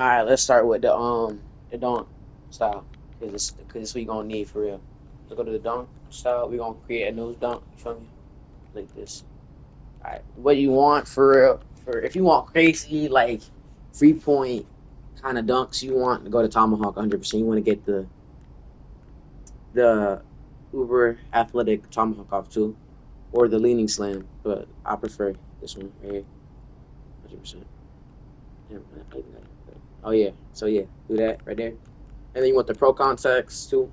All right, let's start with the dunk style because it's what you gonna need for real. So go to the dunk style. We gonna create a new dunk. You feel me? Like this. All right. What you want for real? For if you want crazy like 3 point kind of dunks, you want to go to tomahawk 100%. You want to get the uber athletic tomahawk off too, or the leaning slam. But I prefer this one right here, 100%. Oh yeah. So yeah, do that right there. And then you want the pro context too.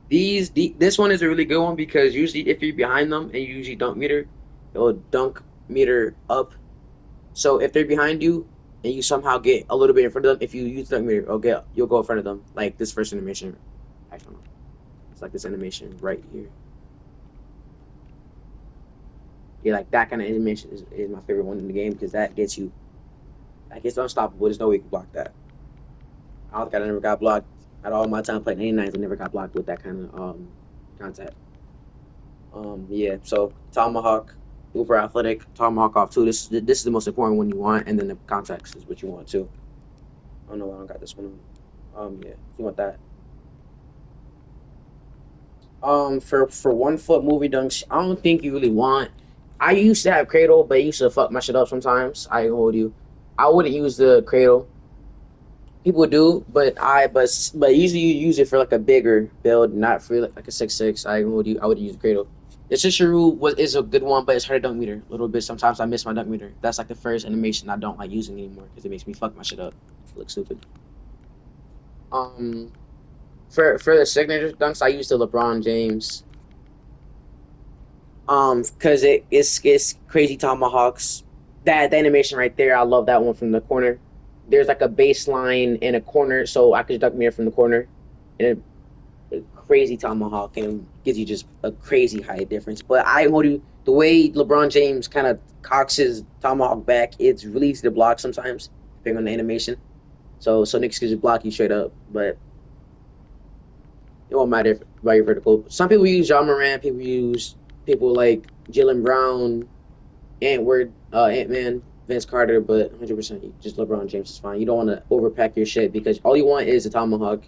This one is a really good one because usually if you're behind them and you usually dunk meter, it'll dunk meter up. So if they're behind you and you somehow get a little bit in front of them, if you use dunk meter, you'll go in front of them. Like this first animation. Actually, it's like this animation right here. Yeah, like that kind of animation is my favorite one in the game because that gets you, like it's unstoppable. There's no way you can block that. I don't think I never got blocked at all my time playing 89s. I never got blocked with that kind of contact. Yeah. So tomahawk, uber athletic, tomahawk off too. This is the most important one you want, and then the context is what you want too. I don't know why I don't got this one. Yeah, you want that. For 1 foot movie dunks, I don't think you really want. I used to have cradle, but it used to fuck my shit up sometimes. I ain't hold you. I wouldn't use the cradle. People do, but usually you use it for like a bigger build, not for like a 6'6". I would use cradle. The Shishiru is a good one, but it's hard to dunk meter a little bit. Sometimes I miss my dunk meter. That's like the first animation I don't like using anymore because it makes me fuck my shit up. It looks stupid. Um, for the signature dunks, I use the LeBron James. Because it's crazy tomahawks. That animation right there, I love that one from the corner. There's like a baseline in a corner, so I could duck mirror from the corner, and a crazy tomahawk, and gives you just a crazy height difference. But I hold you the way LeBron James kind of cocks his tomahawk back, it's really easy to block sometimes, depending on the animation. So niggas can just block you straight up, but it won't matter about your vertical. Some people use John Moran, people like Jalen Brown, Ant Man, Vince Carter, but 100% just LeBron James is fine. You don't want to overpack your shit because all you want is a tomahawk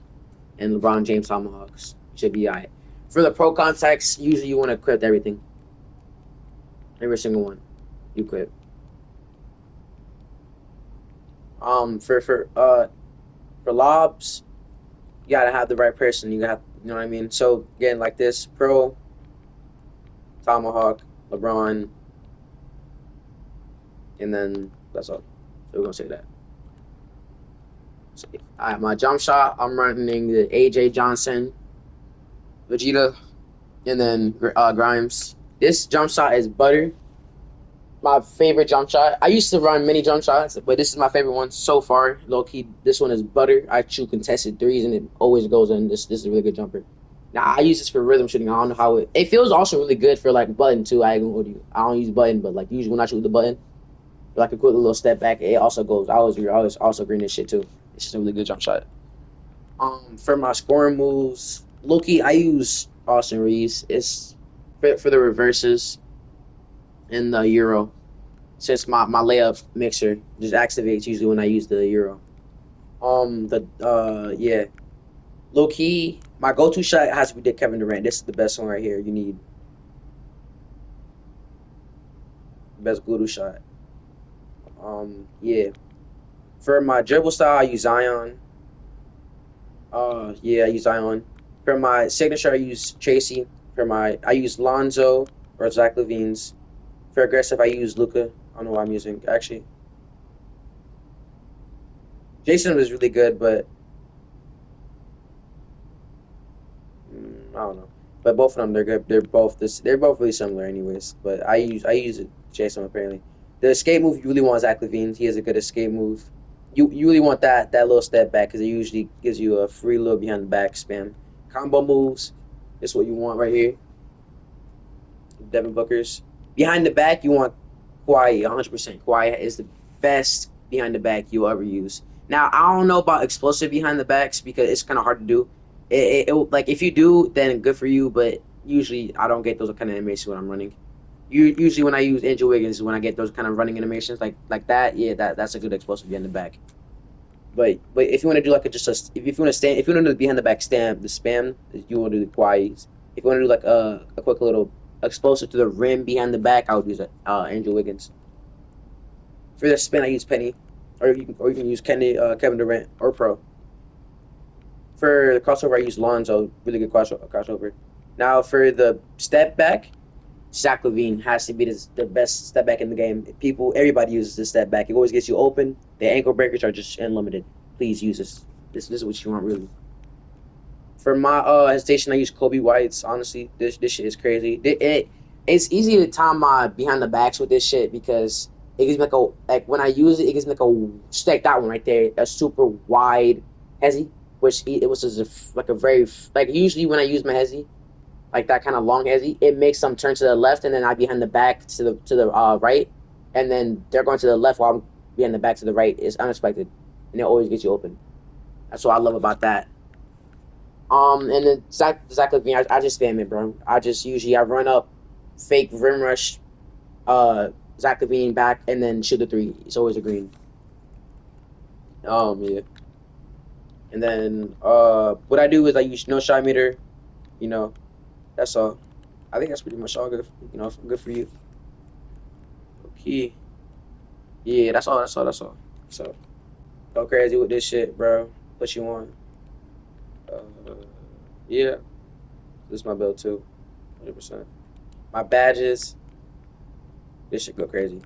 and LeBron James tomahawks. You should be alright. For the pro contacts, usually you want to equip everything, every single one. You equip. For lobs, you gotta have the right person. You know what I mean. So again, like this, pro tomahawk, LeBron, and then that's all. So we're gonna say that. So, my jump shot, I'm running the AJ Johnson, Vegeta, and then Grimes. This jump shot is butter. My favorite jump shot. I used to run many jump shots, but this is my favorite one so far. Low key, this one is butter. I shoot contested threes, and it always goes in. This is a really good jumper. Now I use this for rhythm shooting. I don't know how it feels. Also really good for like button too. I ain't gonna you. I don't use button, but like usually when I shoot with the button, like a quick little step back, it also goes. I always also green this shit too. It's just a really good jump shot. For my scoring moves, Loki, I use Austin Reeves. It's for the reverses in the Euro. Since my layup mixer just activates usually when I use the Euro. The yeah, low key, my go to shot has to be Kevin Durant. This is the best one right here. You need best go to shot. Yeah. For my dribble style, I use Zion. Yeah, I use Zion. For my signature, I use Tracy. I use Lonzo or Zach Levine's. For aggressive, I use Luca. I don't know what I'm using actually. Jason was really good, but I don't know. But both of them, they're good. They're both this. They're both really similar, anyways. But I use it Jason apparently. The escape move you really want Zach Levine. He has a good escape move. You really want that little step back because it usually gives you a free little behind the back spam. Combo moves. This is what you want right here. Devin Booker's behind the back. You want Kawhi 100%. Kawhi is the best behind the back you'll ever use. Now I don't know about explosive behind the backs because it's kind of hard to do. Like if you do, then good for you. But usually I don't get those kind of animations when I'm running. Usually when I use Andrew Wiggins is when I get those kind of running animations like that. Yeah, that's a good explosive behind the back. But if you want to do like if you want to stand, if you want to do the behind the back the spam, you want to do the quads. If you want to do like a quick little explosive to the rim behind the back, I would use Andrew Wiggins. For the spin, I use Penny, or you can use Kevin Durant or Pro. For the crossover, I use Lonzo, really good crossover. Now for the step back, Zach Levine has to be the best step back in the game. Everybody uses this step back. It always gets you open. The ankle breakers are just unlimited. Please use this. This is what you want really. For my hesitation, I use Kobe White's. Honestly, this shit is crazy. It's easy to time my behind the backs with this shit because it gives me like when I use it, it gives me like a stack that one right there, a super wide hezi, which it was just like a very like usually when I use my hezi, like that kind of long hezi, it makes them turn to the left and then I behind the back to the right, and then they're going to the left while I'm behind the back to the right. It's unexpected, and it always gets you open. That's what I love about that. And then Zach Levine, I just spam it, bro. I run up, fake rim rush, Zach Levine back, and then shoot the three. It's always a green. Yeah. And then what I do is I use no shot meter. You know, that's all. I think that's pretty much all good. Good for you. Okay. Yeah, that's all. That's all. That's all. So go crazy with this shit, bro. Put you on. Uh, yeah, this is my build too. 100%. My badges. This should go crazy.